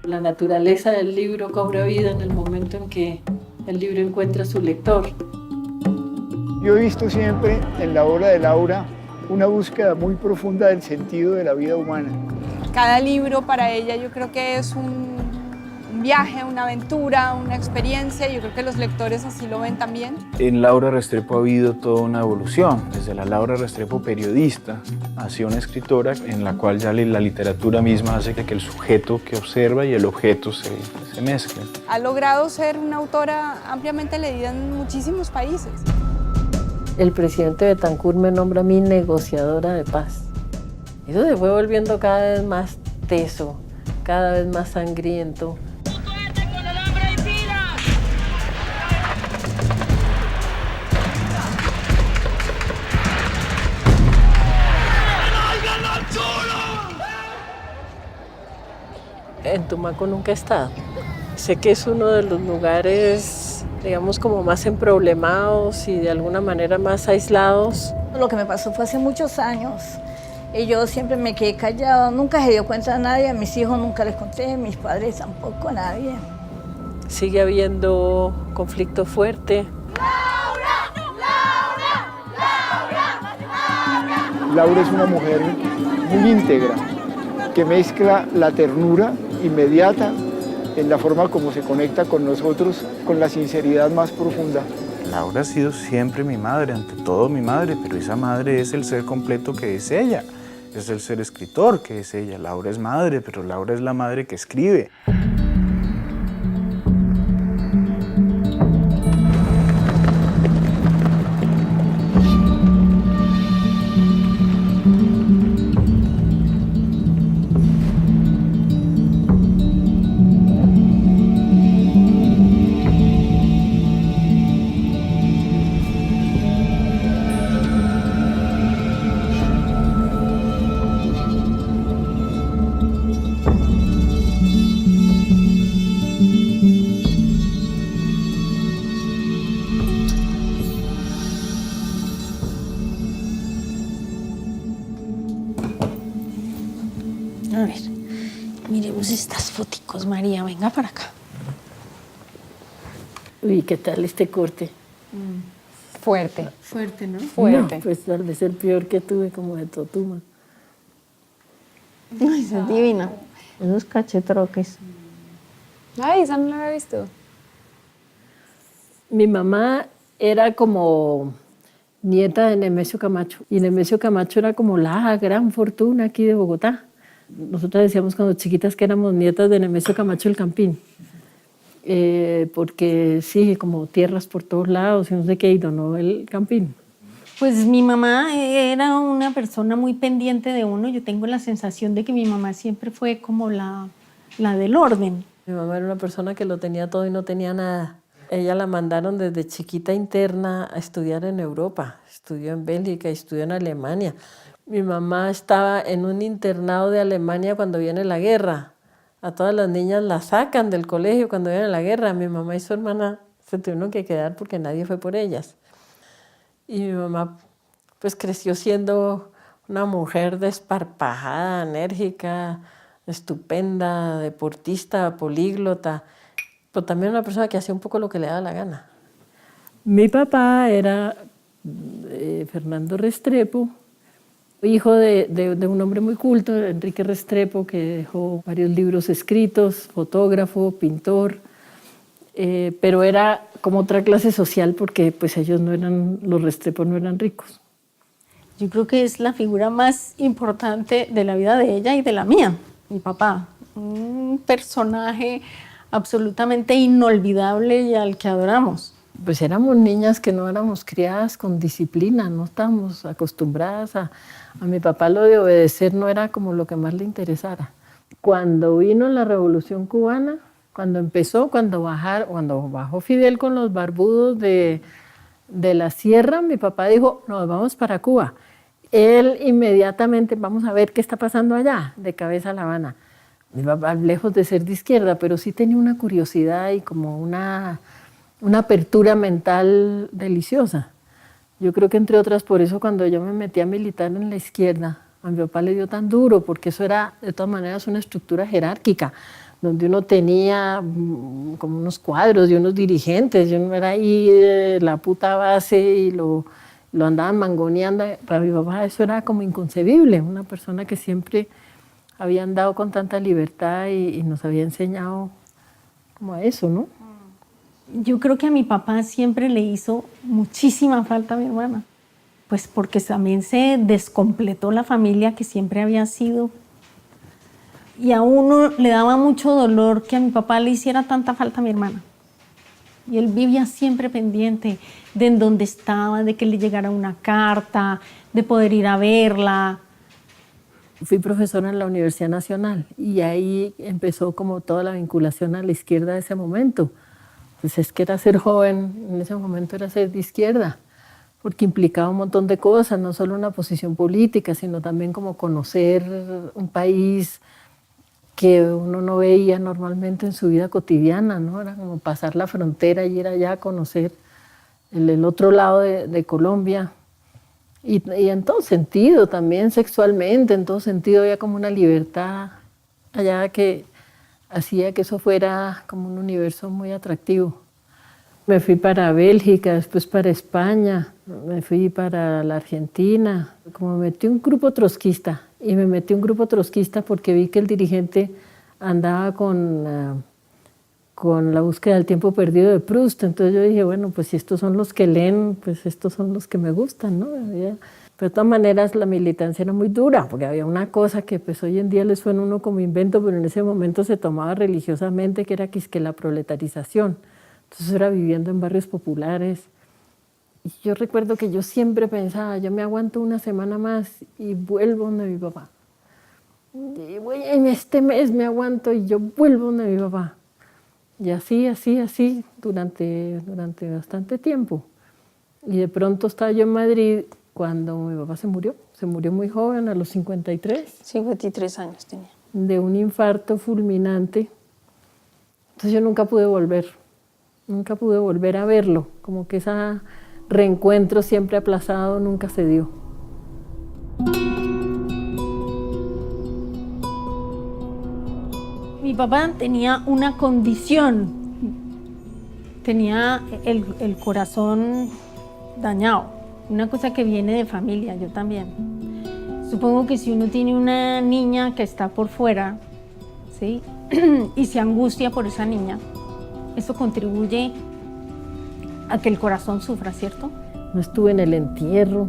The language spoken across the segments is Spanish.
La naturaleza del libro cobra vida en el momento en que el libro encuentra a su lector. Yo he visto siempre en la obra de Laura una búsqueda muy profunda del sentido de la vida humana. Cada libro para ella yo creo que es un viaje, una aventura, una experiencia, y yo creo que los lectores así lo ven también. En Laura Restrepo ha habido toda una evolución, desde la Laura Restrepo periodista hacia una escritora en la cual ya la literatura misma hace que el sujeto que observa y el objeto se mezclen. Ha logrado ser una autora ampliamente leída en muchísimos países. El presidente Betancur me nombra a mí negociadora de paz. Eso se fue volviendo cada vez más teso, cada vez más sangriento. En Tumaco nunca he estado. Sé que es uno de los lugares, digamos, como más emproblemados y de alguna manera más aislados. Lo que me pasó fue hace muchos años y yo siempre me quedé callado, nunca se dio cuenta a nadie, a mis hijos nunca les conté, a mis padres tampoco, a nadie. Sigue habiendo conflicto fuerte. Laura es una mujer muy íntegra, que mezcla la ternura inmediata en la forma como se conecta con nosotros, con la sinceridad más profunda. Laura ha sido siempre mi madre, ante todo mi madre, pero esa madre es el ser completo que es ella, es el ser escritor que es ella. Laura es madre, pero Laura es la madre que escribe. A ver, miremos estas foticos, María, venga para acá. Uy, ¿qué tal este corte? Fuerte. Fuerte, ¿no? Fuerte. No, pues tal vez el peor que tuve, como de Totuma. Ay, esa es divina. Esos cachetroques. Ay, esa no la había visto. Mi mamá era como nieta de Nemesio Camacho, y Nemesio Camacho era como la gran fortuna aquí de Bogotá. Nosotras decíamos cuando chiquitas que éramos nietas de Nemesio Camacho el Campín, porque sí, como tierras por todos lados y no sé qué, y donó el Campín. Pues mi mamá era una persona muy pendiente de uno. Yo tengo la sensación de que mi mamá siempre fue como la del orden. Mi mamá era una persona que lo tenía todo y no tenía nada. Ella la mandaron desde chiquita interna a estudiar en Europa. Estudió en Bélgica, estudió en Alemania. Mi mamá estaba en un internado de Alemania cuando viene la guerra. A todas las niñas las sacan del colegio cuando viene la guerra. Mi mamá y su hermana se tuvieron que quedar porque nadie fue por ellas. Y mi mamá pues creció siendo una mujer desparpajada, enérgica, estupenda, deportista, políglota, pero también una persona que hacía un poco lo que le daba la gana. Mi papá era Fernando Restrepo, hijo de un hombre muy culto, Enrique Restrepo, que dejó varios libros escritos, fotógrafo, pintor, pero era como otra clase social porque pues ellos no eran, los Restrepo no eran ricos. Yo creo que es la figura más importante de la vida de ella y de la mía, mi papá. Un personaje absolutamente inolvidable y al que adoramos. Pues éramos niñas que no éramos criadas con disciplina, no estábamos acostumbradas a mi papá. Lo de obedecer no era como lo que más le interesara. Cuando vino la Revolución Cubana, cuando empezó, cuando bajó Fidel con los barbudos de la sierra, mi papá dijo, nos vamos para Cuba. Él inmediatamente, vamos a ver qué está pasando allá, de cabeza a La Habana. Mi papá, lejos de ser de izquierda, pero sí tenía una curiosidad y como una apertura mental deliciosa. Yo creo que entre otras por eso cuando yo me metí a militar en la izquierda, a mi papá le dio tan duro, porque eso era de todas maneras una estructura jerárquica, donde uno tenía como unos cuadros de unos dirigentes, yo no era ahí la puta base y lo andaban mangoneando. Para mi papá eso era como inconcebible, una persona que siempre había andado con tanta libertad y nos había enseñado como a eso, ¿no? Yo creo que a mi papá siempre le hizo muchísima falta a mi hermana, pues porque también se descompletó la familia que siempre había sido. Y a uno le daba mucho dolor que a mi papá le hiciera tanta falta a mi hermana. Y él vivía siempre pendiente de en dónde estaba, de que le llegara una carta, de poder ir a verla. Fui profesora en la Universidad Nacional y ahí empezó como toda la vinculación a la izquierda de ese momento. Pues es que era ser joven, en ese momento era ser de izquierda, porque implicaba un montón de cosas, no solo una posición política, sino también como conocer un país que uno no veía normalmente en su vida cotidiana, ¿no? Era como pasar la frontera y ir allá a conocer el otro lado de Colombia. Y en todo sentido, también sexualmente, en todo sentido había como una libertad allá que hacía que eso fuera como un universo muy atractivo. Me fui para Bélgica, después para España, me fui para la Argentina. Como me metí un grupo trotskista, y me metí un grupo trotskista porque vi que el dirigente andaba con la búsqueda del tiempo perdido de Proust. Entonces yo dije, bueno, pues si estos son los que leen, pues estos son los que me gustan, ¿no? Pero de todas maneras la militancia era muy dura, porque había una cosa que pues hoy en día les suena a uno como invento, pero en ese momento se tomaba religiosamente, que era que la proletarización. Entonces era viviendo en barrios populares. Y yo recuerdo que yo siempre pensaba, yo me aguanto una semana más y vuelvo donde mi papá. Y en este mes me aguanto y yo vuelvo donde mi papá. Y así, durante bastante tiempo. Y de pronto estaba yo en Madrid cuando mi papá se murió muy joven, a los 53. 53 años tenía. De un infarto fulminante. Entonces yo nunca pude volver a verlo, como que ese reencuentro siempre aplazado nunca se dio. Mi papá tenía una condición, tenía el corazón dañado, una cosa que viene de familia, yo también. Supongo que si uno tiene una niña que está por fuera, ¿sí? Y se angustia por esa niña, eso contribuye a que el corazón sufra, ¿cierto? No estuve en el entierro.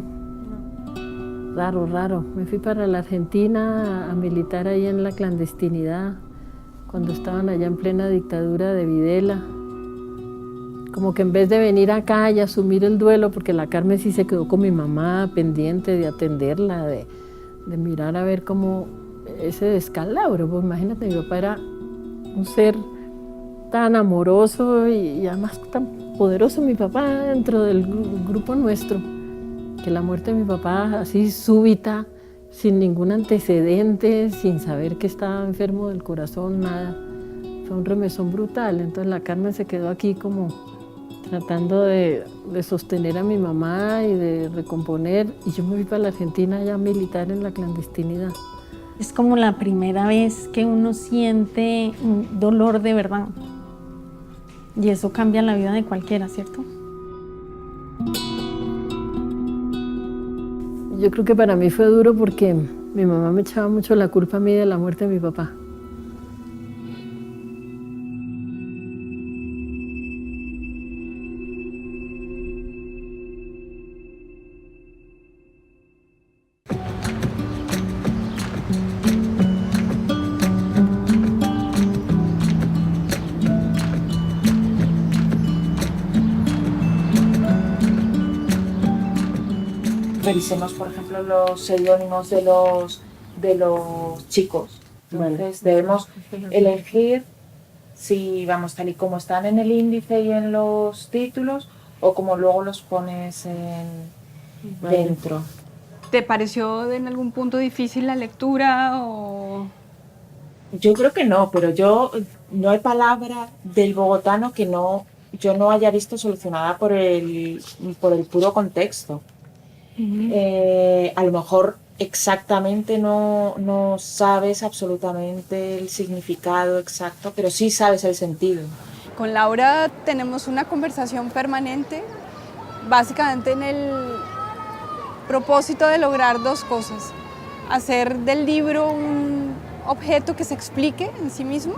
Raro. Me fui para la Argentina a militar ahí en la clandestinidad, cuando estaban allá en plena dictadura de Videla. Como que en vez de venir acá y asumir el duelo, porque la Carmen sí se quedó con mi mamá pendiente de atenderla, de mirar a ver cómo ese descalabro. Pues imagínate, mi papá era un ser tan amoroso y además tan poderoso, mi papá, dentro del grupo nuestro, que la muerte de mi papá así súbita, sin ningún antecedente, sin saber que estaba enfermo del corazón, nada. Fue un remesón brutal. Entonces la Carmen se quedó aquí como tratando de sostener a mi mamá y de recomponer. Y yo me fui para la Argentina ya a militar en la clandestinidad. Es como la primera vez que uno siente un dolor de verdad. Y eso cambia la vida de cualquiera, ¿cierto? Yo creo que para mí fue duro porque mi mamá me echaba mucho la culpa a mí de la muerte de mi papá. Revisemos, por ejemplo, los seudónimos de los chicos. Entonces debemos elegir si vamos tal y como están en el índice y en los títulos o como luego los pones dentro. ¿Te pareció en algún punto difícil la lectura o...? Yo creo que no, pero no hay palabra del bogotano que yo no haya visto solucionada por el puro contexto. A lo mejor exactamente no sabes absolutamente el significado exacto, pero sí sabes el sentido. Con Laura tenemos una conversación permanente, básicamente en el propósito de lograr dos cosas: hacer del libro un objeto que se explique en sí mismo,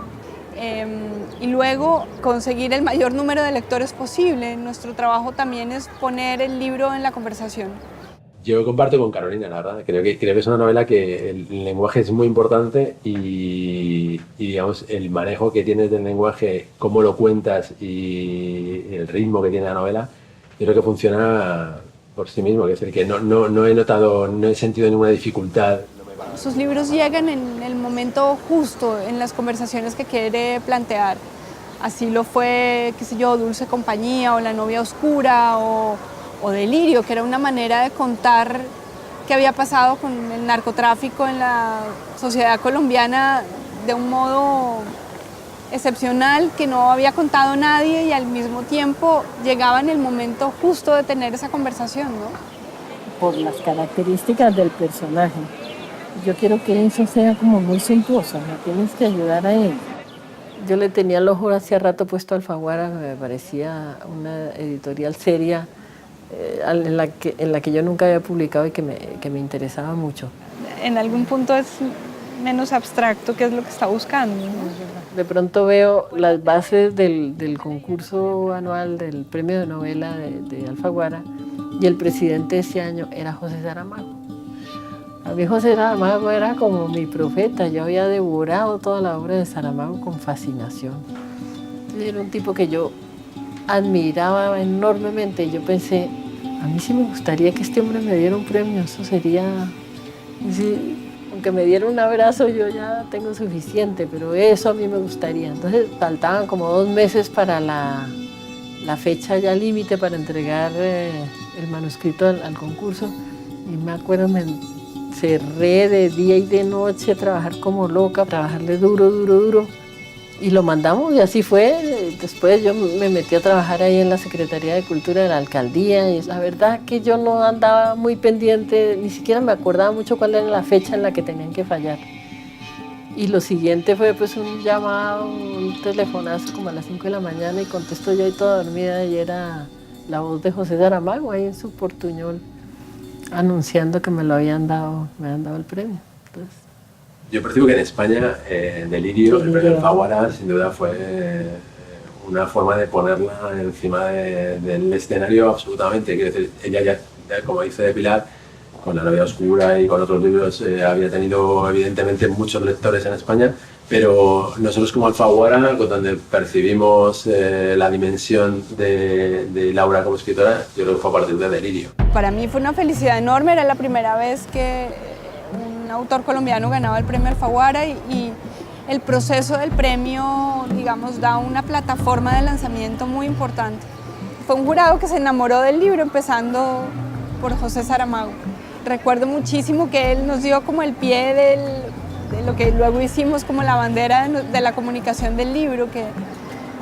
y luego conseguir el mayor número de lectores posible. Nuestro trabajo también es poner el libro en la conversación. Yo comparto con Carolina, la verdad. Creo que es una novela que el lenguaje es muy importante y digamos, el manejo que tienes del lenguaje, cómo lo cuentas y el ritmo que tiene la novela, yo creo que funciona por sí mismo, que es el que no he notado, no he sentido ninguna dificultad. Sus libros llegan en el momento justo, en las conversaciones que quiere plantear. Así lo fue, qué sé yo, Dulce Compañía o La novia oscura o Delirio, que era una manera de contar qué había pasado con el narcotráfico en la sociedad colombiana de un modo excepcional que no había contado nadie, y al mismo tiempo llegaba en el momento justo de tener esa conversación, ¿no? Por las características del personaje. Yo quiero que Enzo sea como muy suntuoso, me tienes que ayudar a él. Yo le tenía el ojo hace rato puesto a Alfaguara, me parecía una editorial seria, en la que yo nunca había publicado y que me interesaba mucho. En algún punto es menos abstracto qué es lo que está buscando, ¿no? De pronto veo las bases del concurso anual del premio de novela de Alfaguara, y el presidente ese año era José Saramago. A mí José Saramago era como mi profeta, yo había devorado toda la obra de Saramago con fascinación. Era un tipo que yo admiraba enormemente, y yo pensé, a mí sí me gustaría que este hombre me diera un premio, eso sería... Sí, aunque me diera un abrazo yo ya tengo suficiente, pero eso a mí me gustaría. Entonces faltaban como 2 meses para la fecha ya límite para entregar el manuscrito al concurso, y me acuerdo, me encerré de día y de noche a trabajar como loca, trabajarle duro, y lo mandamos, y así fue. Después yo me metí a trabajar ahí en la Secretaría de Cultura de la Alcaldía, y la verdad que yo no andaba muy pendiente, ni siquiera me acordaba mucho cuál era la fecha en la que tenían que fallar. Y lo siguiente fue pues un llamado, un telefonazo como a las 5 de la mañana, y contesto yo ahí toda dormida, y era la voz de José Saramago ahí en su portuñol, anunciando que me habían dado el premio. Entonces, Yo percibo que en España Delirio, el premio Alfaguara, sin duda fue una forma de ponerla encima del escenario absolutamente. Quiero decir, ella ya, como dice Pilar, con La novia oscura y con otros libros había tenido evidentemente muchos lectores en España, pero nosotros como Alfaguara, donde percibimos la dimensión de Laura como escritora, yo creo que fue a partir de Delirio. Para mí fue una felicidad enorme, era la primera vez que un autor colombiano ganaba el premio Alfaguara, y el proceso del premio, digamos, da una plataforma de lanzamiento muy importante. Fue un jurado que se enamoró del libro, empezando por José Saramago. Recuerdo muchísimo que él nos dio como el pie de lo que luego hicimos como la bandera de la comunicación del libro, que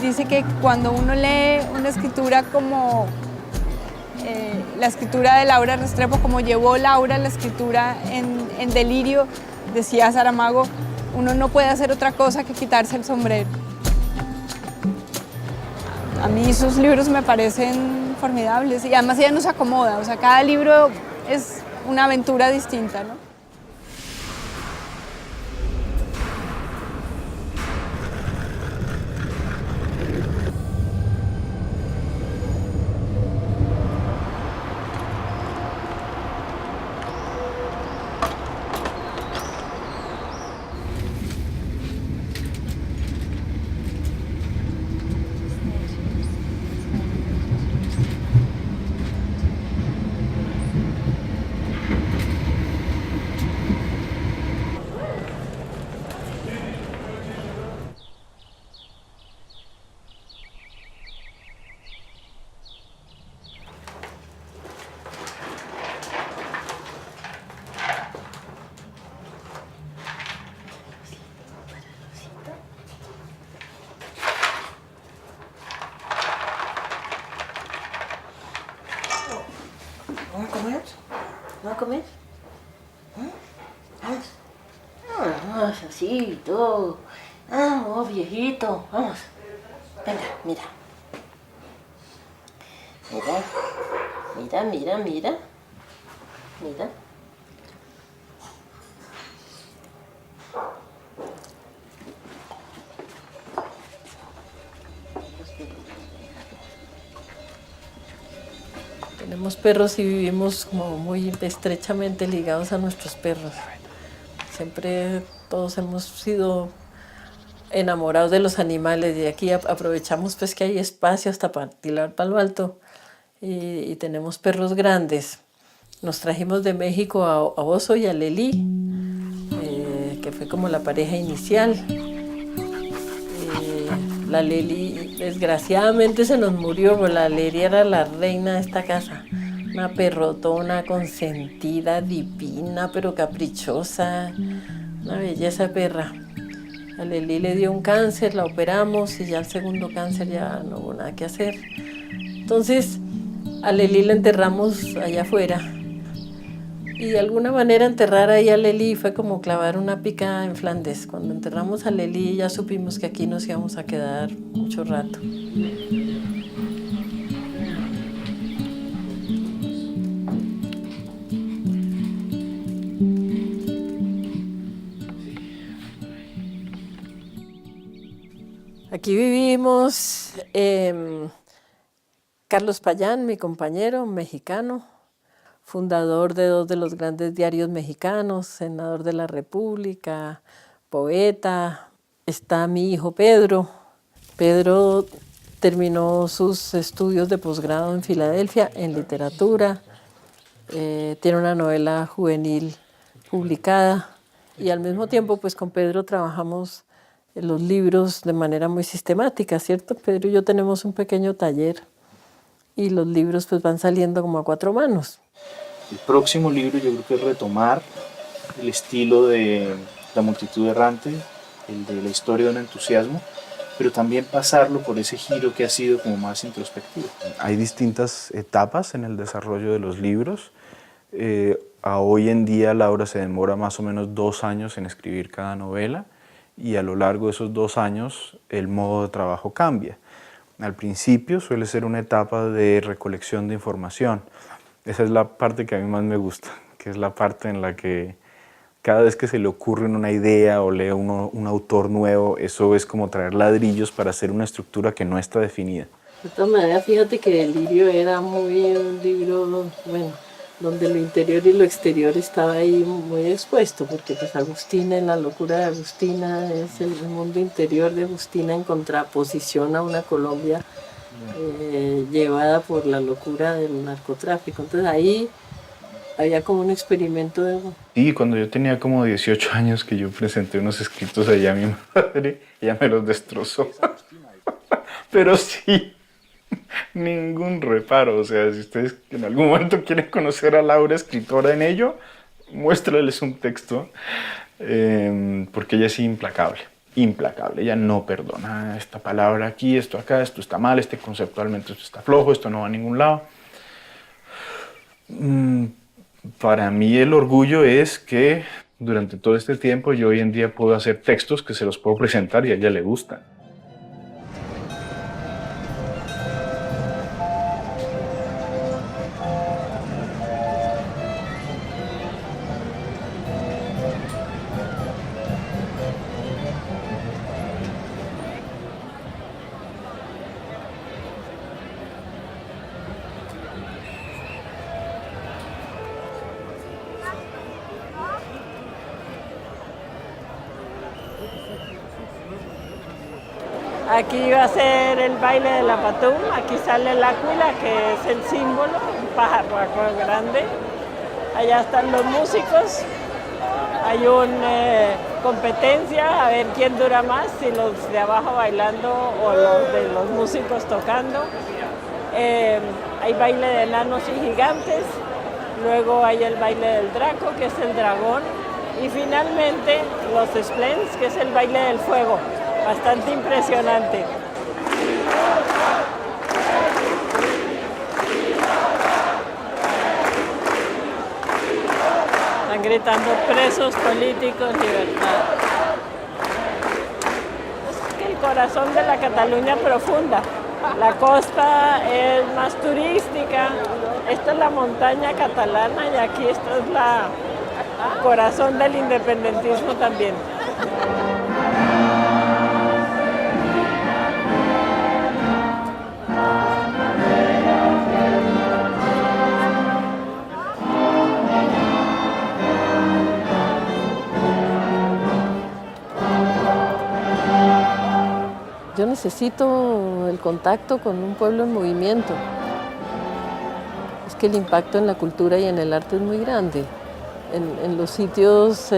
dice que cuando uno lee una escritura como la escritura de Laura Restrepo, como llevó Laura la escritura en Delirio, decía Saramago, uno no puede hacer otra cosa que quitarse el sombrero. A mí sus libros me parecen formidables, y además ella nos acomoda, o sea, cada libro es una aventura distinta, ¿no? ¿No va a comer? ¿No va a comer? ¿Eh? despacito. Vamos, viejito, vamos. Venga, mira. Mira, mira, mira, mira. Mira. Tenemos perros y vivimos como muy estrechamente ligados a nuestros perros. Siempre todos hemos sido enamorados de los animales y aquí aprovechamos pues que hay espacio hasta para tirar palo alto y tenemos perros grandes. Nos trajimos de México a Oso y a Lelí, que fue como la pareja inicial. La Leli, desgraciadamente se nos murió, pero la Leli era la reina de esta casa. Una perrotona consentida, divina, pero caprichosa. Una belleza de perra. A Leli le dio un cáncer, la operamos y ya el segundo cáncer ya no hubo nada que hacer. Entonces, a Leli la enterramos allá afuera. Y de alguna manera enterrar ahí a Leli fue como clavar una pica en Flandes. Cuando enterramos a Leli ya supimos que aquí nos íbamos a quedar mucho rato. Aquí vivimos Carlos Payán, mi compañero, mexicano, fundador de 2 de los grandes diarios mexicanos, senador de la República, poeta. Está mi hijo Pedro. Pedro terminó sus estudios de posgrado en Filadelfia en literatura. Tiene una novela juvenil publicada y al mismo tiempo pues con Pedro trabajamos los libros de manera muy sistemática, ¿cierto? Pedro y yo tenemos un pequeño taller y los libros pues van saliendo como a 4 manos. El próximo libro yo creo que es retomar el estilo de La multitud errante, el de La historia de un entusiasmo, pero también pasarlo por ese giro que ha sido como más introspectivo. Hay distintas etapas en el desarrollo de los libros. Hoy en día Laura se demora más o menos 2 años en escribir cada novela y a lo largo de esos 2 años el modo de trabajo cambia. Al principio suele ser una etapa de recolección de información. Esa es la parte que a mí más me gusta, que es la parte en la que cada vez que se le ocurre una idea o lee un autor nuevo, eso es como traer ladrillos para hacer una estructura que no está definida. De todas maneras, fíjate que Delirio era muy un libro, bueno, donde lo interior y lo exterior estaba ahí muy expuesto, porque pues Agustina, en la locura de Agustina, es el mundo interior de Agustina en contraposición a una Colombia llevada por la locura del narcotráfico. Entonces ahí había como un experimento de... Sí, cuando yo tenía como 18 años que yo presenté unos escritos allá a mi madre, ella me los destrozó. Pero sí, ningún reparo. O sea, si ustedes en algún momento quieren conocer a Laura, escritora en ello, muéstrales un texto, porque ella es implacable. Implacable, ella no perdona esta palabra aquí, esto acá, esto está mal, conceptualmente esto está flojo, esto no va a ningún lado. Para mí el orgullo es que durante todo este tiempo yo hoy en día puedo hacer textos que se los puedo presentar y a ella le gustan. Aquí va a ser el baile de la patum, aquí sale el águila, que es el símbolo, un pájaro grande. Allá están los músicos, hay una competencia a ver quién dura más, si los de abajo bailando o los de los músicos tocando. Hay baile de enanos y gigantes, luego hay el baile del Draco, que es el dragón, y finalmente los Splends, que es el baile del fuego. Bastante impresionante. Están gritando presos políticos, libertad. corazón de la Cataluña profunda. La costa es más turística, esta es la montaña catalana y aquí esto es la corazón del independentismo también. Yo necesito el contacto con un pueblo en movimiento. Es que el impacto en la cultura y en el arte es muy grande. En los sitios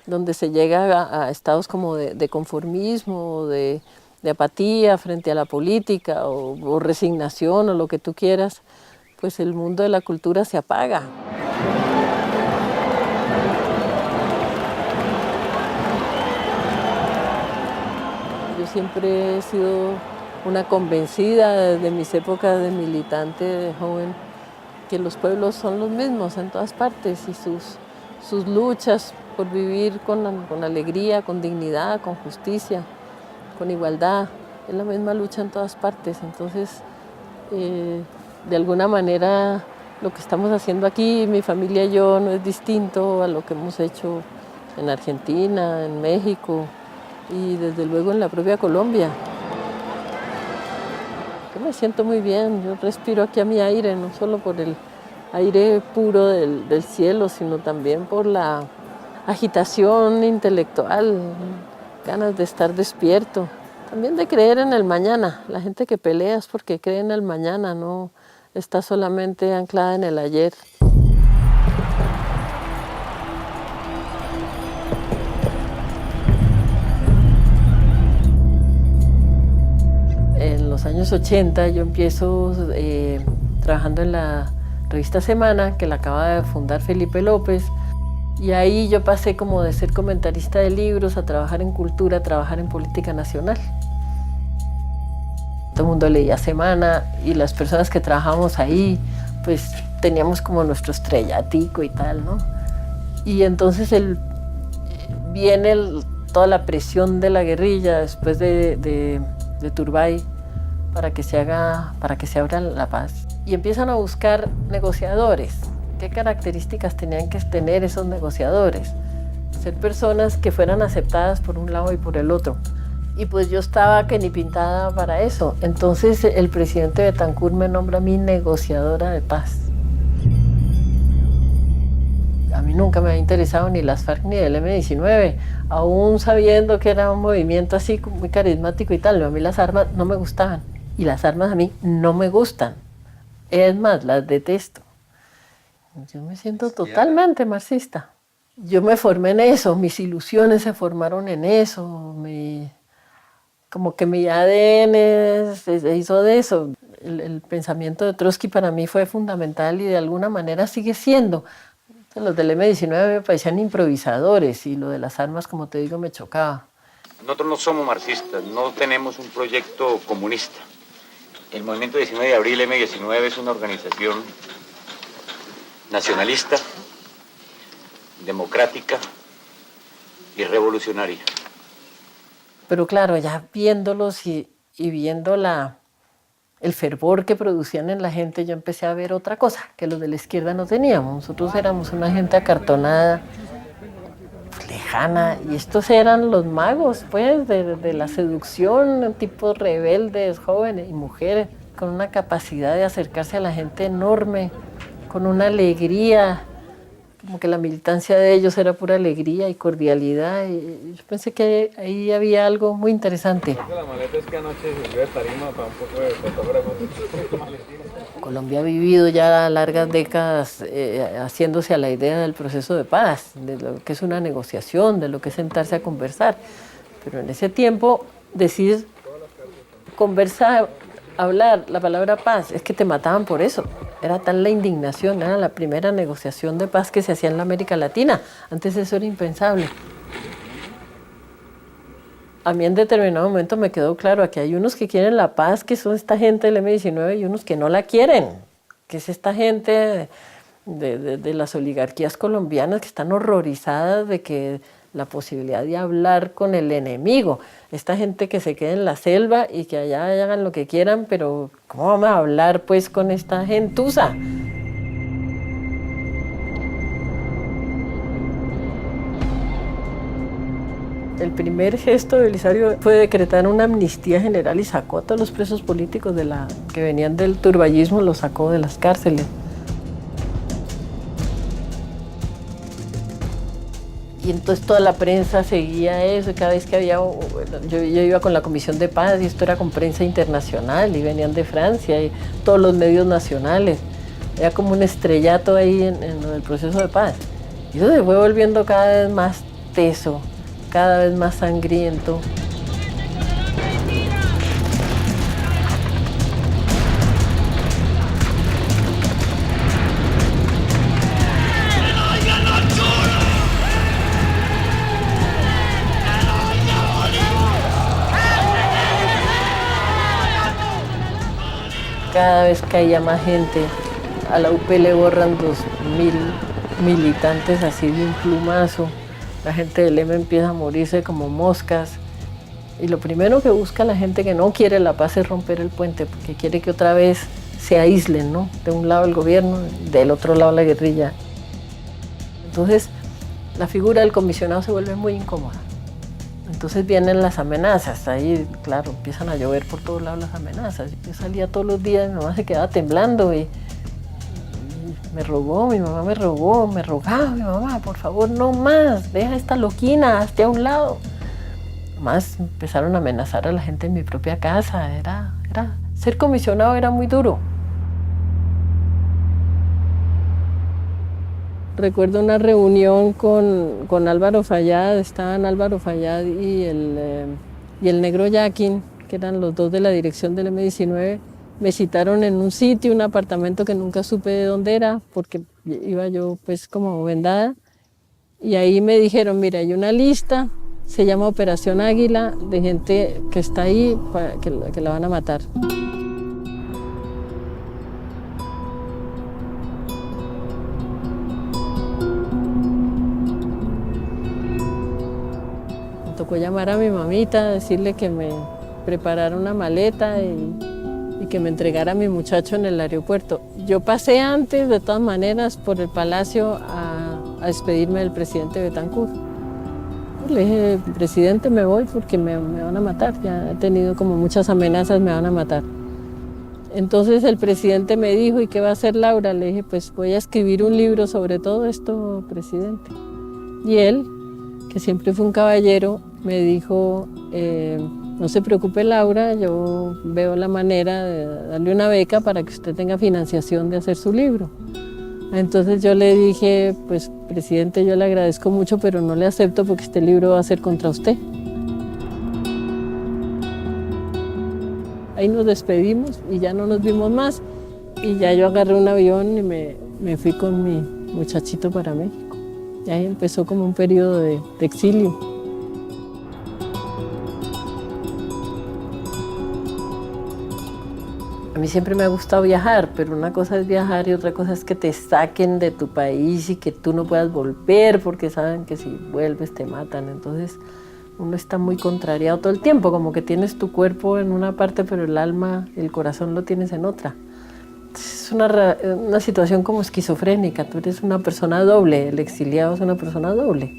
donde se llega a estados como de conformismo, de apatía frente a la política o resignación o lo que tú quieras, pues el mundo de la cultura se apaga. Yo siempre he sido una convencida desde mis épocas de militante, de joven, que los pueblos son los mismos en todas partes y sus luchas por vivir con alegría, con dignidad, con justicia, con igualdad, es la misma lucha en todas partes. Entonces, de alguna manera, lo que estamos haciendo aquí, mi familia y yo, no es distinto a lo que hemos hecho en Argentina, en México y desde luego en la propia Colombia. Yo me siento muy bien, yo respiro aquí a mi aire, no solo por el aire puro del cielo, sino también por la agitación intelectual, ganas de estar despierto, también de creer en el mañana. La gente que pelea es porque cree en el mañana, no está solamente anclada en el ayer. En los años 80 yo empiezo trabajando en la revista Semana, que la acaba de fundar Felipe López, y ahí yo pasé como de ser comentarista de libros a trabajar en cultura, a trabajar en política nacional. Todo el mundo leía Semana y las personas que trabajábamos ahí, pues teníamos como nuestro estrellatico y tal, ¿no? Y entonces viene toda la presión de la guerrilla después de Turbay para que se abra la paz. Y empiezan a buscar negociadores. ¿Qué características tenían que tener esos negociadores? Ser personas que fueran aceptadas por un lado y por el otro. Y pues yo estaba que ni pintada para eso. Entonces el presidente Betancur me nombra a mí negociadora de paz. A mí nunca me había interesado ni las FARC ni el M-19, aún sabiendo que era un movimiento así muy carismático y tal. A mí las armas no me gustaban y las armas a mí no me gustan. Es más, las detesto. Yo me siento totalmente marxista. Yo me formé en eso, mis ilusiones se formaron en eso, como que mi ADN se hizo de eso. El pensamiento de Trotsky para mí fue fundamental y de alguna manera sigue siendo. Los del M-19 me parecían improvisadores y lo de las armas, como te digo, me chocaba. Nosotros no somos marxistas, no tenemos un proyecto comunista. El Movimiento 19 de Abril, M-19, es una organización nacionalista, democrática y revolucionaria. Pero claro, ya viéndolos y viendo el fervor que producían en la gente, yo empecé a ver otra cosa que los de la izquierda no teníamos. Nosotros éramos una gente acartonada, lejana, y estos eran los magos, pues, de la seducción, tipos rebeldes, jóvenes y mujeres, con una capacidad de acercarse a la gente enorme, con una alegría, como que la militancia de ellos era pura alegría y cordialidad. Y yo pensé que ahí había algo muy interesante. La maleta es que anoche sirvió de tarima para un poco de fotógrafos. Colombia ha vivido ya largas décadas haciéndose a la idea del proceso de paz, de lo que es una negociación, de lo que es sentarse a conversar. Pero en ese tiempo decir conversar, hablar la palabra paz, es que te mataban por eso. Era tal la indignación, era la primera negociación de paz que se hacía en la América Latina. Antes eso era impensable. A mí en determinado momento me quedó claro que hay unos que quieren la paz, que son esta gente del M-19, y unos que no la quieren, que es esta gente de las oligarquías colombianas que están horrorizadas de que la posibilidad de hablar con el enemigo. Esta gente que se quede en la selva y que allá hagan lo que quieran, pero ¿cómo vamos a hablar pues con esta gentuza? El primer gesto de Belisario fue decretar una amnistía general y sacó a todos los presos políticos que venían del turballismo, los sacó de las cárceles. Y entonces toda la prensa seguía eso, y cada vez que había, yo iba con la Comisión de Paz y esto era con prensa internacional y venían de Francia y todos los medios nacionales. Era como un estrellato ahí en el proceso de paz. Y eso se fue volviendo cada vez más teso, cada vez más sangriento. Cada vez caía más gente. A la UP le borran 2000 militantes así de un plumazo. La gente del EMA empieza a morirse como moscas. Y lo primero que busca la gente que no quiere la paz es romper el puente, porque quiere que otra vez se aíslen, ¿no? De un lado el gobierno, del otro lado la guerrilla. Entonces, la figura del comisionado se vuelve muy incómoda. Entonces vienen las amenazas, ahí claro, empiezan a llover por todos lados las amenazas. Yo salía todos los días, mi mamá se quedaba temblando y me rogó, mi mamá me rogaba, mi mamá, por favor, no más, deja esta loquina, hazte a un lado. Además empezaron a amenazar a la gente en mi propia casa, ser comisionado era muy duro. Recuerdo una reunión con Álvaro Fayad, estaban Álvaro Fayad y el negro Yaquín, que eran los dos de la dirección del M-19. Me citaron en un sitio, un apartamento que nunca supe de dónde era, porque iba yo pues como vendada. Y ahí me dijeron, mira, hay una lista, se llama Operación Águila, de gente que está ahí, que la van a matar. Tocó llamar a mi mamita, decirle que me preparara una maleta y que me entregara a mi muchacho en el aeropuerto. Yo pasé antes, de todas maneras, por el palacio a despedirme del presidente Betancourt. Le dije, presidente, me voy porque me van a matar. Ya he tenido como muchas amenazas, me van a matar. Entonces el presidente me dijo, ¿y qué va a hacer Laura? Le dije, pues voy a escribir un libro sobre todo esto, presidente. Y él, que siempre fue un caballero, me dijo, no se preocupe Laura, yo veo la manera de darle una beca para que usted tenga financiación de hacer su libro. Entonces yo le dije, pues presidente, yo le agradezco mucho, pero no le acepto porque este libro va a ser contra usted. Ahí nos despedimos y ya no nos vimos más. Y ya yo agarré un avión y me fui con mi muchachito para México. Y ahí empezó como un periodo de exilio. A mí siempre me ha gustado viajar, pero una cosa es viajar y otra cosa es que te saquen de tu país y que tú no puedas volver porque saben que si vuelves te matan. Entonces uno está muy contrariado todo el tiempo, como que tienes tu cuerpo en una parte pero el alma, el corazón lo tienes en otra. Es una situación como esquizofrénica, tú eres una persona doble, el exiliado es una persona doble,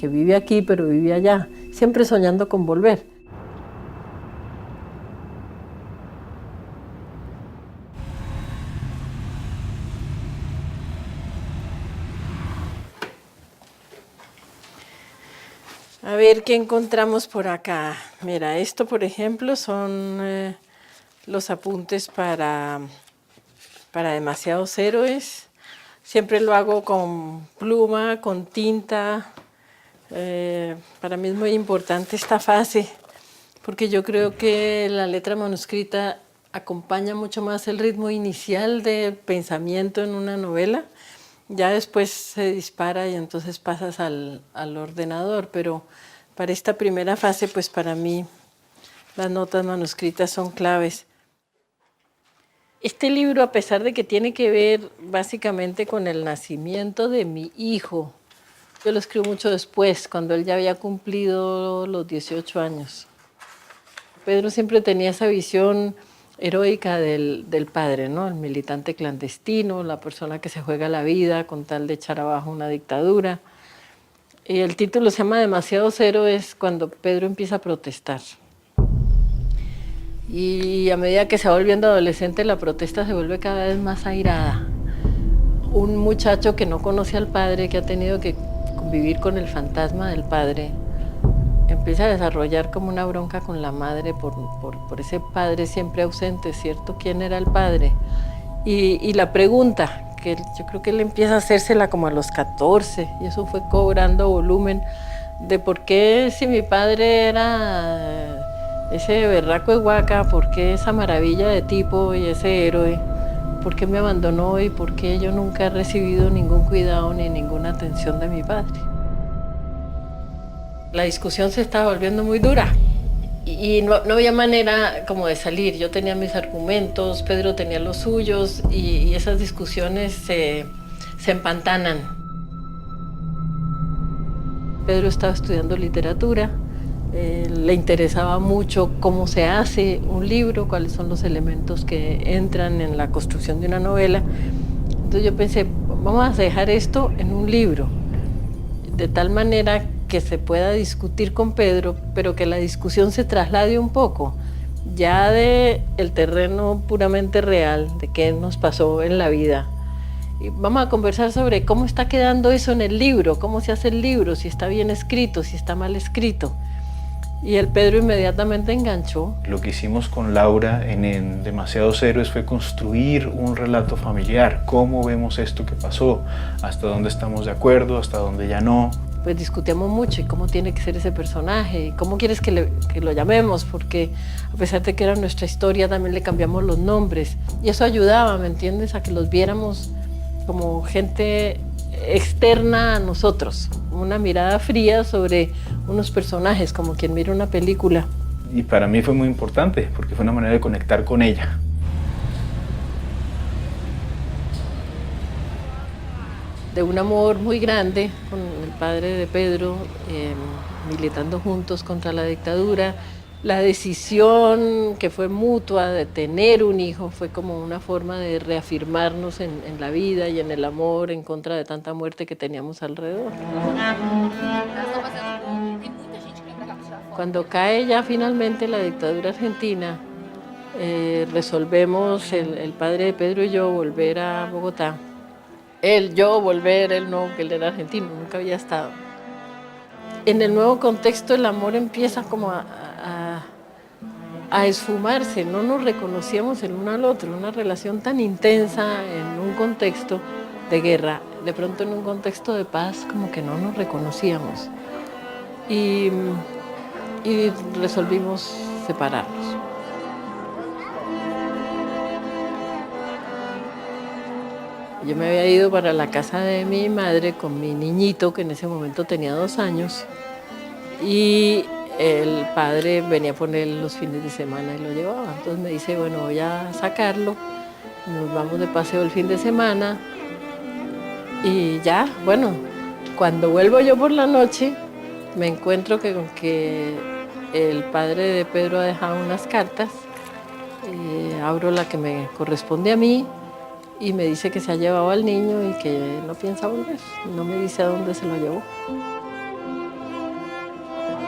que vive aquí pero vive allá, siempre soñando con volver. A ver, ¿qué encontramos por acá? Mira, esto, por ejemplo, son los apuntes para demasiados héroes. Siempre lo hago con pluma, con tinta. Para mí es muy importante esta fase, porque yo creo que la letra manuscrita acompaña mucho más el ritmo inicial del pensamiento en una novela. Ya después se dispara y entonces pasas al ordenador, pero para esta primera fase, pues para mí las notas manuscritas son claves. Este libro, a pesar de que tiene que ver básicamente con el nacimiento de mi hijo, Yo lo escribo mucho después, cuando él ya había cumplido los 18 años. Pedro siempre tenía esa visión heroica del padre, ¿no? El militante clandestino, la persona que se juega la vida con tal de echar abajo una dictadura. Y el título se llama Demasiados Héroes, cuando Pedro empieza a protestar. Y a medida que se va volviendo adolescente, la protesta se vuelve cada vez más airada. Un muchacho que no conoce al padre, que ha tenido que convivir con el fantasma del padre, empieza a desarrollar como una bronca con la madre por ese padre siempre ausente, ¿cierto? ¿Quién era el padre? Y la pregunta, que yo creo que él empieza a hacérsela como a los 14, y eso fue cobrando volumen, de por qué si mi padre era ese berraco de Huaca, por qué esa maravilla de tipo y ese héroe, por qué me abandonó y por qué yo nunca he recibido ningún cuidado ni ninguna atención de mi padre. La discusión se estaba volviendo muy dura y no había manera como de salir. Yo tenía mis argumentos, Pedro tenía los suyos y esas discusiones se empantanan. Pedro estaba estudiando literatura, le interesaba mucho cómo se hace un libro, cuáles son los elementos que entran en la construcción de una novela. Entonces yo pensé, vamos a dejar esto en un libro, de tal manera que se pueda discutir con Pedro, pero que la discusión se traslade un poco, ya de el terreno puramente real, de qué nos pasó en la vida. Y vamos a conversar sobre cómo está quedando eso en el libro, cómo se hace el libro, si está bien escrito, si está mal escrito. Y el Pedro inmediatamente enganchó. Lo que hicimos con Laura en Demasiados Héroes fue construir un relato familiar. ¿Cómo vemos esto que pasó? ¿Hasta dónde estamos de acuerdo? ¿Hasta dónde ya no? Pues discutíamos mucho y cómo tiene que ser ese personaje, y cómo quieres que lo llamemos, porque a pesar de que era nuestra historia, también le cambiamos los nombres. Y eso ayudaba, ¿me entiendes?, a que los viéramos como gente externa a nosotros, una mirada fría sobre unos personajes, como quien mira una película. Y para mí fue muy importante, porque fue una manera de conectar con ella. De un amor muy grande con el padre de Pedro, militando juntos contra la dictadura. La decisión que fue mutua de tener un hijo fue como una forma de reafirmarnos en la vida y en el amor en contra de tanta muerte que teníamos alrededor. Cuando cae ya finalmente la dictadura argentina, resolvemos el padre de Pedro y yo volver a Bogotá. Él, yo, volver, él no, que él era argentino, nunca había estado. En el nuevo contexto el amor empieza como a esfumarse, no nos reconocíamos el uno al otro, una relación tan intensa en un contexto de guerra, de pronto en un contexto de paz como que no nos reconocíamos y resolvimos separarnos. Yo me había ido para la casa de mi madre con mi niñito, que en ese momento tenía 2 años, y el padre venía a poner los fines de semana y lo llevaba. Entonces me dice, bueno, voy a sacarlo, nos vamos de paseo el fin de semana, y ya, bueno, cuando vuelvo yo por la noche, me encuentro que el padre de Pedro ha dejado unas cartas, abro la que me corresponde a mí, y me dice que se ha llevado al niño y que no piensa volver. No me dice a dónde se lo llevó.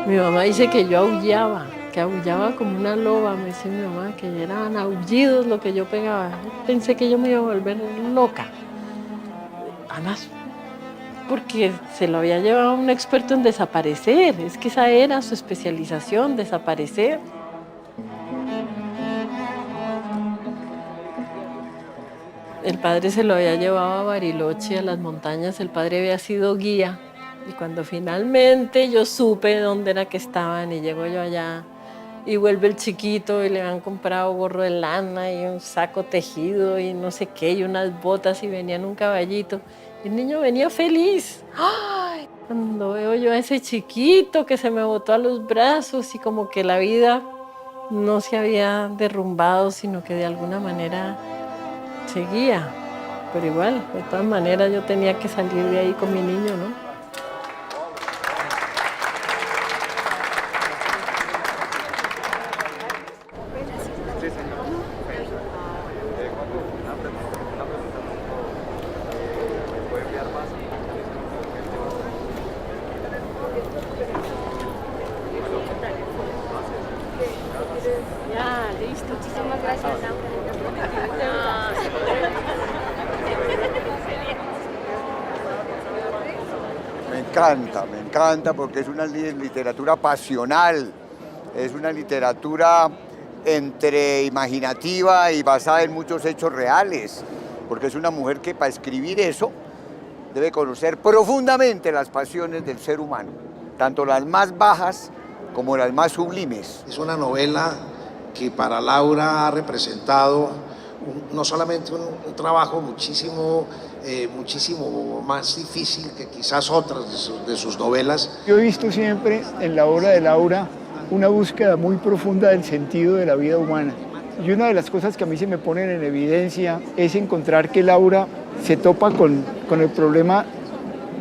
Mi mamá dice que yo aullaba como una loba. Me dice mi mamá que eran aullidos lo que yo pegaba. Pensé que yo me iba a volver loca. Además, porque se lo había llevado un experto en desaparecer. Es que esa era su especialización, desaparecer. El padre se lo había llevado a Bariloche, a las montañas. El padre había sido guía. Y cuando finalmente yo supe dónde era que estaban y llego yo allá y vuelve el chiquito y le han comprado gorro de lana y un saco tejido y no sé qué y unas botas y venía en un caballito. Y el niño venía feliz. ¡Ay! Cuando veo yo a ese chiquito que se me botó a los brazos y como que la vida no se había derrumbado, sino que de alguna manera seguía, pero igual, de todas maneras yo tenía que salir de ahí con mi niño, ¿no? Ya, listo. Muchísimas gracias. Me encanta porque es una literatura pasional, es una literatura entre imaginativa y basada en muchos hechos reales, porque es una mujer que para escribir eso debe conocer profundamente las pasiones del ser humano, tanto las más bajas como las más sublimes. Es una novela que para Laura ha representado no solamente un trabajo muchísimo más difícil que quizás otras de sus novelas. Yo he visto siempre en la obra de Laura una búsqueda muy profunda del sentido de la vida humana. Y una de las cosas que a mí se me ponen en evidencia es encontrar que Laura se topa con el problema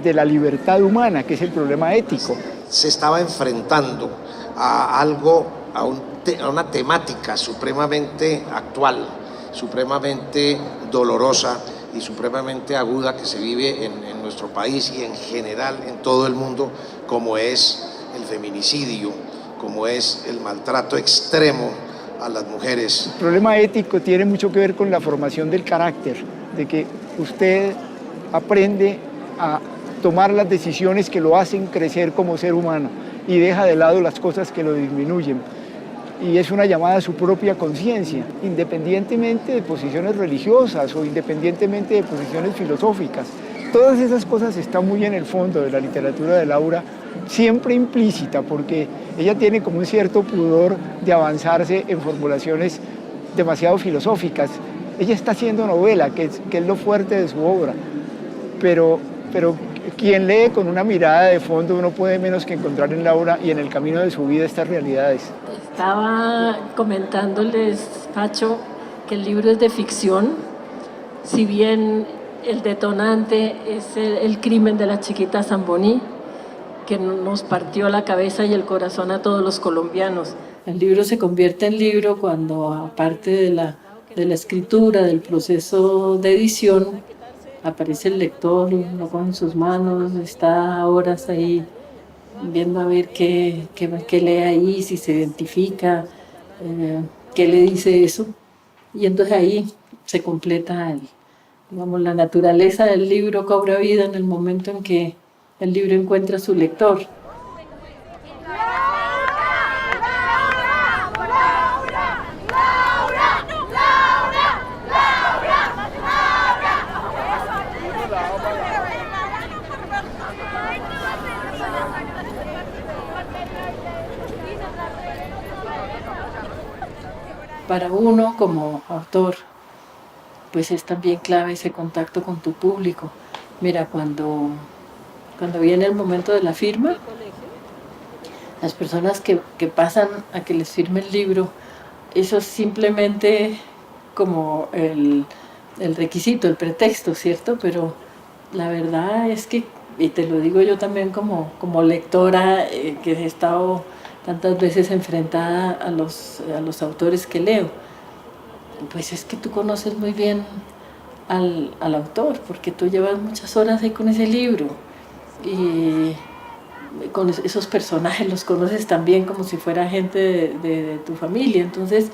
de la libertad humana, que es el problema ético. Se estaba enfrentando a algo, a una temática supremamente actual, supremamente dolorosa y supremamente aguda que se vive en nuestro país y en general en todo el mundo, como es el feminicidio, como es el maltrato extremo a las mujeres. El problema ético tiene mucho que ver con la formación del carácter, de que usted aprende a tomar las decisiones que lo hacen crecer como ser humano y deja de lado las cosas que lo disminuyen. Y es una llamada a su propia conciencia, independientemente de posiciones religiosas o independientemente de posiciones filosóficas. Todas esas cosas están muy en el fondo de la literatura de Laura, siempre implícita, porque ella tiene como un cierto pudor de avanzarse en formulaciones demasiado filosóficas. Ella está haciendo novela, que es lo fuerte de su obra, pero quien lee con una mirada de fondo no puede menos que encontrar en Laura y en el camino de su vida estas realidades. Estaba comentándoles, Pacho, que el libro es de ficción, si bien el detonante es el crimen de la chiquita Zamboni, que nos partió la cabeza y el corazón a todos los colombianos. El libro se convierte en libro cuando, aparte de la escritura, del proceso de edición, aparece el lector, lo pone en sus manos, está horas ahí viendo a ver qué lee ahí, si se identifica, qué le dice eso. Y entonces ahí se completa, la naturaleza del libro cobra vida en el momento en que el libro encuentra a su lector. Para uno como autor, pues es también clave ese contacto con tu público. Mira, cuando viene el momento de la firma, las personas que pasan a que les firme el libro, eso es simplemente como el requisito, el pretexto, ¿cierto? Pero la verdad es que, y te lo digo yo también como lectora, que he estado tantas veces enfrentada a los autores que leo, pues es que tú conoces muy bien al autor, porque tú llevas muchas horas ahí con ese libro y con esos personajes los conoces también como si fuera gente de tu familia. Entonces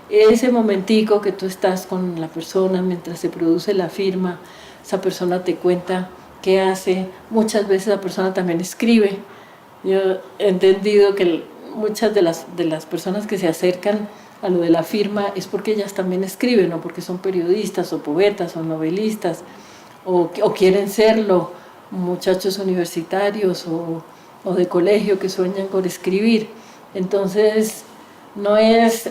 ese momentico que tú estás con la persona mientras se produce la firma, esa persona te cuenta qué hace, muchas veces la persona también escribe. Yo he entendido que muchas de las personas que se acercan a lo de la firma es porque ellas también escriben, o porque son periodistas o poetas o novelistas o quieren serlo, muchachos universitarios o de colegio que sueñan con escribir. Entonces no es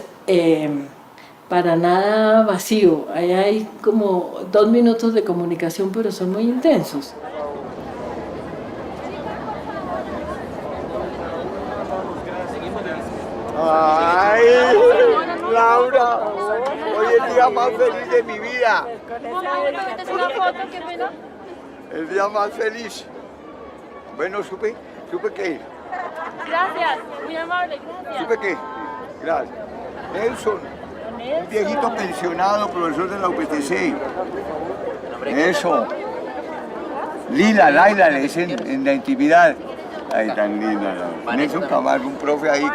para nada vacío, ahí hay como 2 minutos de comunicación, pero son muy intensos. ¡Ay, Laura! Hoy es el día más feliz de mi vida. El día más feliz. Bueno, supe que... Gracias, muy amable, gracias. ¿Supe qué? Gracias. Nelson, un viejito pensionado, profesor de la UPTC. Eso. Laila le dicen en la intimidad. Ay, tan linda. Nelson Camargo, un profe ahí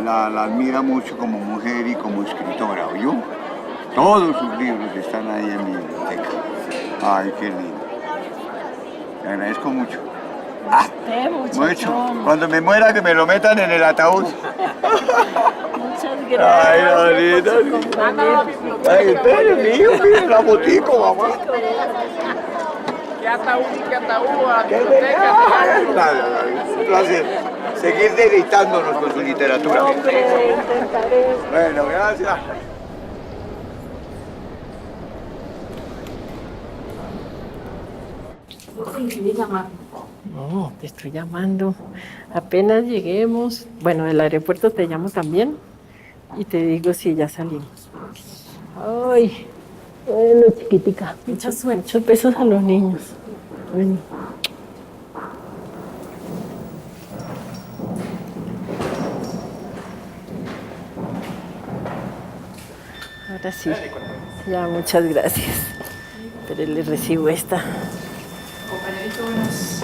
la admira mucho como mujer y como escritora, ¿oyó? Todos sus libros están ahí en mi biblioteca. Ay, qué lindo. Le agradezco mucho. Mucho. Cuando me muera que me lo metan en el ataúd. Muchas gracias. Ay, Lolita. Ay, espere, mío, mire la botico, mamá. ¿Qué ataúd y qué ataúd? A la Qué biblioteca. un placer seguir deleitándonos con su literatura. Hombre, intentaré. Bueno, gracias. No, te estoy llamando. Apenas lleguemos. Bueno, del aeropuerto te llamo también y te digo si ya salimos. Ay, bueno, chiquitica. Muchos besos a los niños. Bueno. Ahora sí. Ya, muchas gracias. Pero le recibo esta. Compañerito, buenas.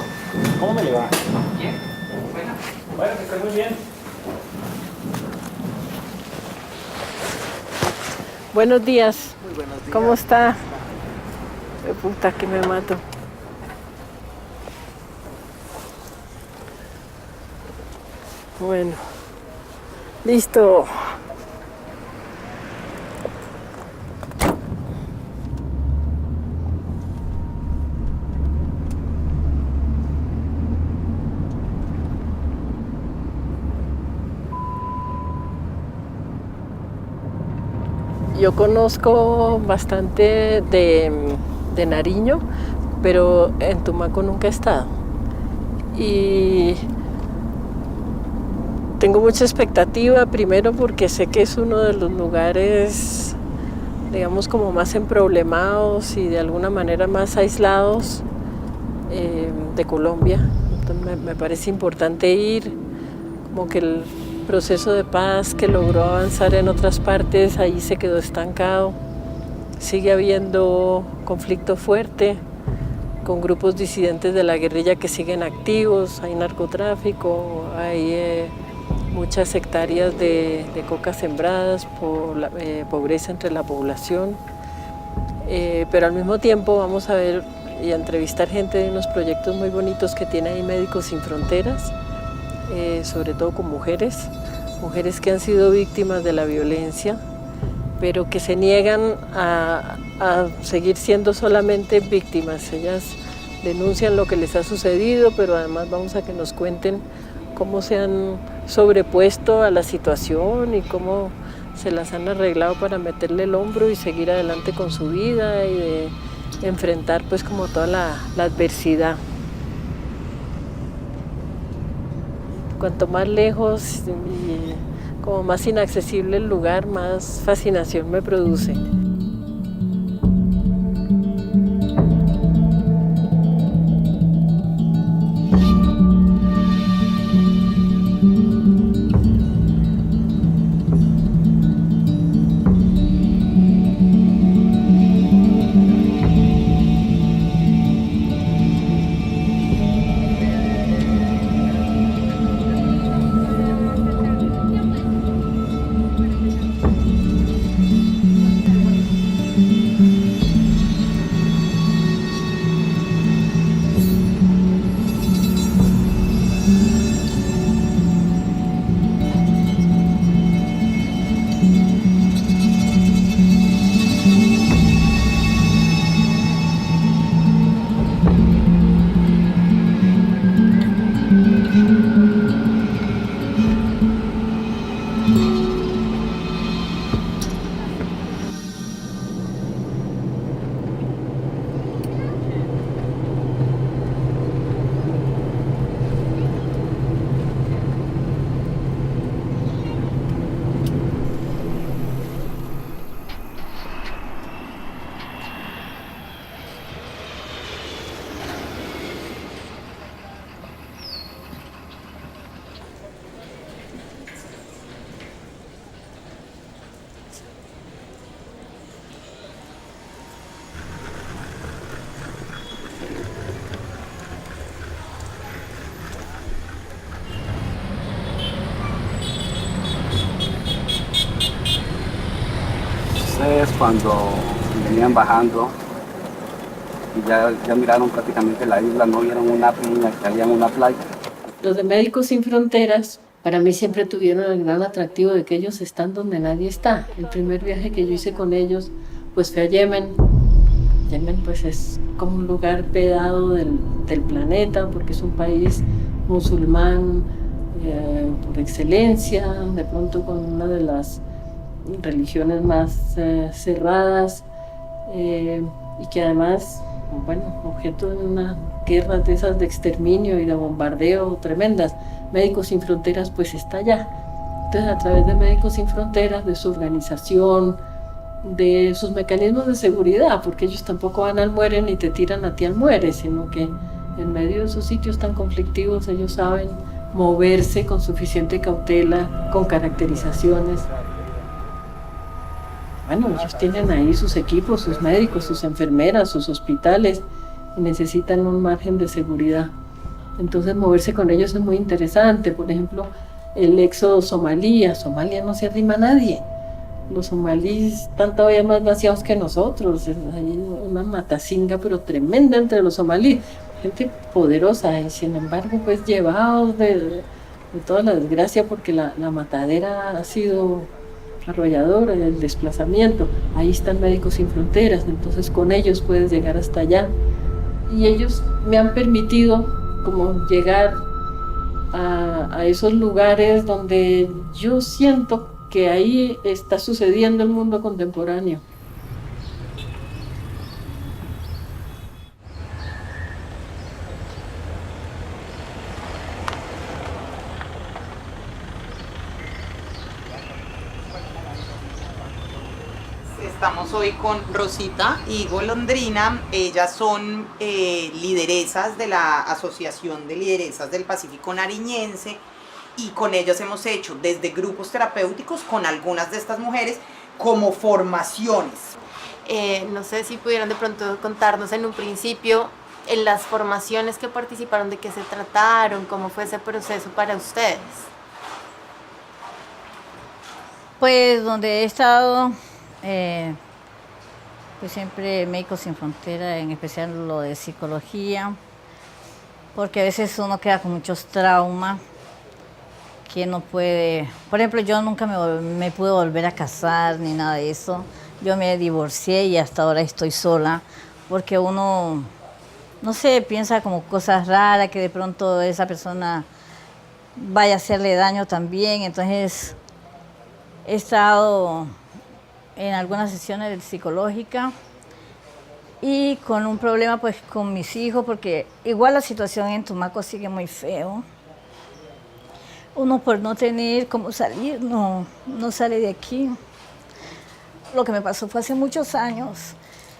¿Cómo me le va? Bien. Bueno, que esté muy bien. Buenos días. Muy buenos días. ¿Cómo está? Qué puta que me mato. Bueno. Listo. Yo conozco bastante de Nariño, pero en Tumaco nunca he estado. Y tengo mucha expectativa, primero porque sé que es uno de los lugares, digamos, como más emproblemados y de alguna manera más aislados de Colombia. Entonces me parece importante ir, como que el proceso de paz que logró avanzar en otras partes, ahí se quedó estancado. Sigue habiendo conflicto fuerte con grupos disidentes de la guerrilla que siguen activos, hay narcotráfico, hay muchas hectáreas de coca sembradas por la pobreza entre la población. Pero al mismo tiempo vamos a ver y a entrevistar gente de unos proyectos muy bonitos que tiene ahí Médicos Sin Fronteras, sobre todo con mujeres que han sido víctimas de la violencia, pero que se niegan a seguir siendo solamente víctimas. Ellas denuncian lo que les ha sucedido, pero además vamos a que nos cuenten cómo se han sobrepuesto a la situación y cómo se las han arreglado para meterle el hombro y seguir adelante con su vida y de enfrentar pues como toda la adversidad. Cuanto más lejos y como más inaccesible el lugar, más fascinación me produce. Entonces cuando venían bajando y ya miraron prácticamente la isla, no vieron una piña que había en una playa. Los de Médicos Sin Fronteras para mí siempre tuvieron el gran atractivo de que ellos están donde nadie está. El primer viaje que yo hice con ellos pues fue a Yemen. Yemen pues es como un lugar pedado del planeta porque es un país musulmán por excelencia, de pronto con una de las religiones más cerradas y que además, bueno, objeto de una guerra de esas de exterminio y de bombardeo tremendas. Médicos Sin Fronteras pues está allá. Entonces a través de Médicos Sin Fronteras, de su organización, de sus mecanismos de seguridad, porque ellos tampoco van al muere ni te tiran a ti al muere, sino que en medio de esos sitios tan conflictivos ellos saben moverse con suficiente cautela, con caracterizaciones. Bueno, ellos tienen ahí sus equipos, sus médicos, sus enfermeras, sus hospitales y necesitan un margen de seguridad. Entonces moverse con ellos es muy interesante. Por ejemplo, el éxodo somalí. A Somalia no se arrima a nadie. Los somalíes están todavía más vaciados que nosotros. Hay una matacinga pero tremenda entre los somalíes. Gente poderosa y sin embargo pues llevados de toda la desgracia porque la matadera ha sido arrolladora, el desplazamiento. Ahí están Médicos Sin Fronteras, entonces con ellos puedes llegar hasta allá. Y ellos me han permitido como llegar a esos lugares donde yo siento que ahí está sucediendo el mundo contemporáneo. Estamos hoy con Rosita y Golondrina. Ellas son lideresas de la Asociación de Lideresas del Pacífico Nariñense y con ellas hemos hecho desde grupos terapéuticos con algunas de estas mujeres como formaciones. No sé si pudieran de pronto contarnos en un principio en las formaciones que participaron, de qué se trataron, cómo fue ese proceso para ustedes. Pues donde he estado, pues siempre Médicos Sin Fronteras, en especial lo de psicología, porque a veces uno queda con muchos traumas que no puede. Por ejemplo, yo nunca me pude volver a casar ni nada de eso. Yo me divorcié y hasta ahora estoy sola, porque uno, no sé, piensa como cosas raras, que de pronto esa persona vaya a hacerle daño también. Entonces he estado en algunas sesiones psicológicas y con un problema pues con mis hijos, porque igual la situación en Tumaco sigue muy feo. Uno por no tener cómo salir, no sale de aquí. Lo que me pasó fue hace muchos años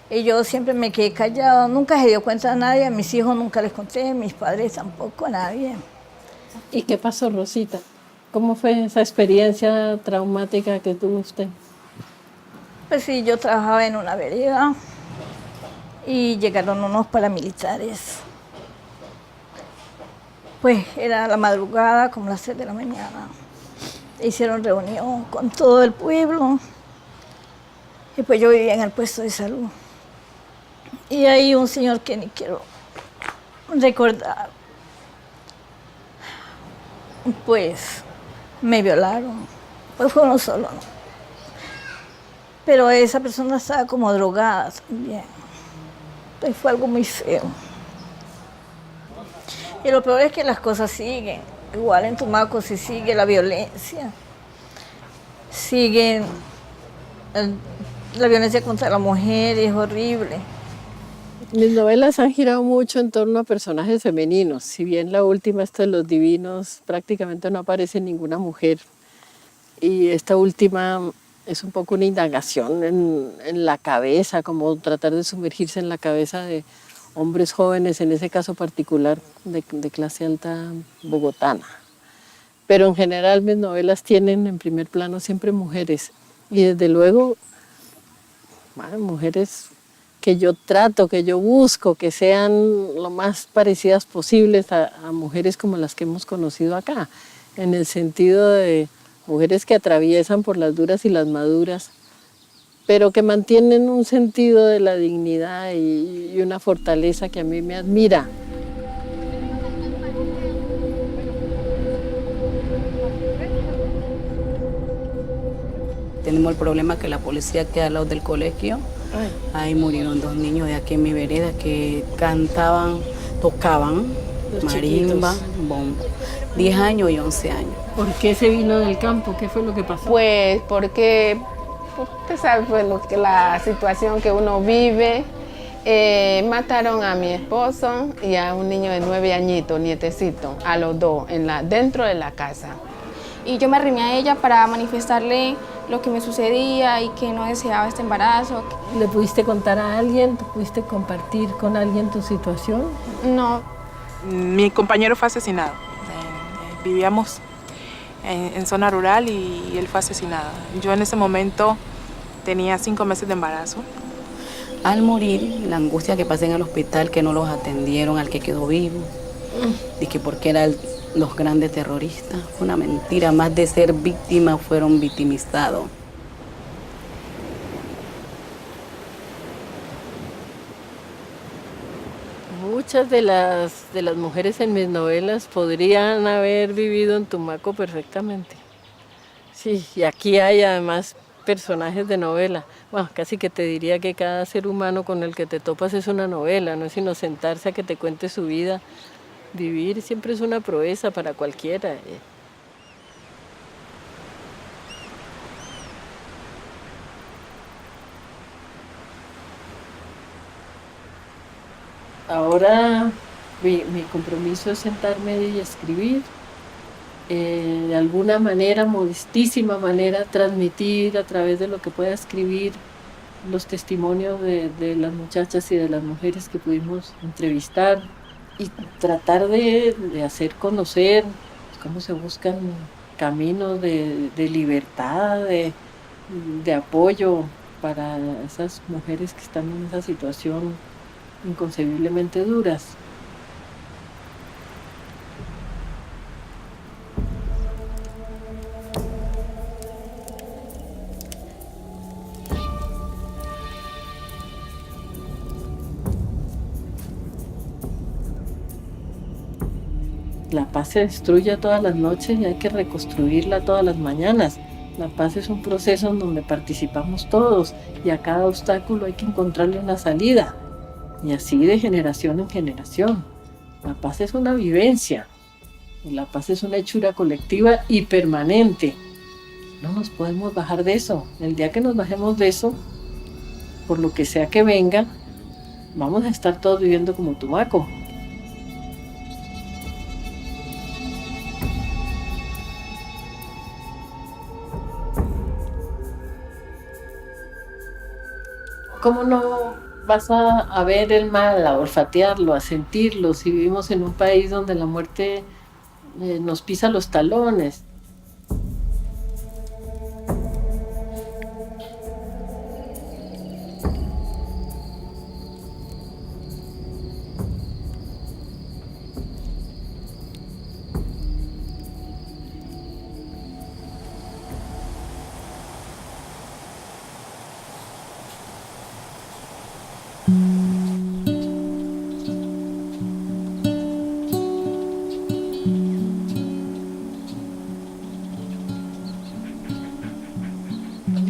y yo siempre me quedé callado, nunca se dio cuenta a nadie, a mis hijos nunca les conté, a mis padres tampoco, a nadie. ¿Y qué pasó, Rosita? ¿Cómo fue esa experiencia traumática que tuvo usted? Pues sí, yo trabajaba en una vereda y llegaron unos paramilitares. Pues era la madrugada, como las 6 de la mañana. Hicieron reunión con todo el pueblo. Y pues yo vivía en el puesto de salud. Y hay un señor que ni quiero recordar. Pues me violaron. Pues fue uno solo, ¿no? Pero esa persona estaba como drogada también. Pues fue algo muy feo. Y lo peor es que las cosas siguen. Igual en Tumaco se sigue la violencia. Siguen la violencia contra la mujer, es horrible. Mis novelas han girado mucho en torno a personajes femeninos. Si bien la última, esta de Los Divinos, prácticamente no aparece ninguna mujer. Y esta última es un poco una indagación en la cabeza, como tratar de sumergirse en la cabeza de hombres jóvenes, en ese caso particular de clase alta bogotana. Pero en general mis novelas tienen en primer plano siempre mujeres. Y desde luego, bueno, mujeres que yo trato, que yo busco, que sean lo más parecidas posibles a mujeres como las que hemos conocido acá, en el sentido de mujeres que atraviesan por las duras y las maduras pero que mantienen un sentido de la dignidad y una fortaleza que a mí me admira. Tenemos el problema que la policía queda al lado del colegio. Ahí murieron 2 niños de aquí en mi vereda que cantaban, tocaban marimba, bombo. 10 años y 11 años. ¿Por qué se vino del campo? ¿Qué fue lo que pasó? Pues porque, usted sabe pues, la situación que uno vive. Mataron a mi esposo y a un niño de 9 añitos, nietecito, a los dos, dentro de la casa. Y yo me arrimé a ella para manifestarle lo que me sucedía y que no deseaba este embarazo. ¿Le pudiste contar a alguien? ¿Pudiste compartir con alguien tu situación? No. Mi compañero fue asesinado. Vivíamos en zona rural y él fue asesinado. Yo en ese momento tenía 5 meses de embarazo. Al morir, la angustia que pasé en el hospital, que no los atendieron al que quedó vivo, y que porque eran los grandes terroristas, fue una mentira. Más de ser víctimas, fueron victimizados. Muchas de las mujeres en mis novelas podrían haber vivido en Tumaco perfectamente. Sí, y aquí hay además personajes de novela. Bueno, casi que te diría que cada ser humano con el que te topas es una novela, no es sino sentarse a que te cuente su vida. Vivir siempre es una proeza para cualquiera. Ahora mi compromiso es sentarme y escribir. De alguna manera, modestísima manera, transmitir a través de lo que pueda escribir los testimonios de las muchachas y de las mujeres que pudimos entrevistar y tratar de hacer conocer cómo se buscan caminos de libertad, de apoyo para esas mujeres que están en esa situación inconcebiblemente duras. La paz se destruye todas las noches y hay que reconstruirla todas las mañanas. La paz es un proceso en donde participamos todos y a cada obstáculo hay que encontrarle una salida. Y así de generación en generación. La paz es una vivencia. Y la paz es una hechura colectiva y permanente. No nos podemos bajar de eso. El día que nos bajemos de eso, por lo que sea que venga, vamos a estar todos viviendo como Tumaco. ¿Cómo no vas a ver el mal, a olfatearlo, a sentirlo, si vivimos en un país donde la muerte nos pisa los talones?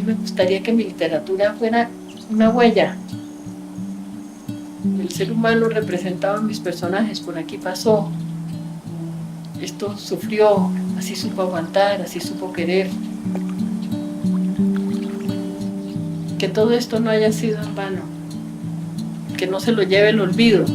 Me gustaría que mi literatura fuera una huella. El ser humano representado en mis personajes, por aquí pasó, esto sufrió, así supo aguantar, así supo querer. Que todo esto no haya sido en vano, que no se lo lleve el olvido.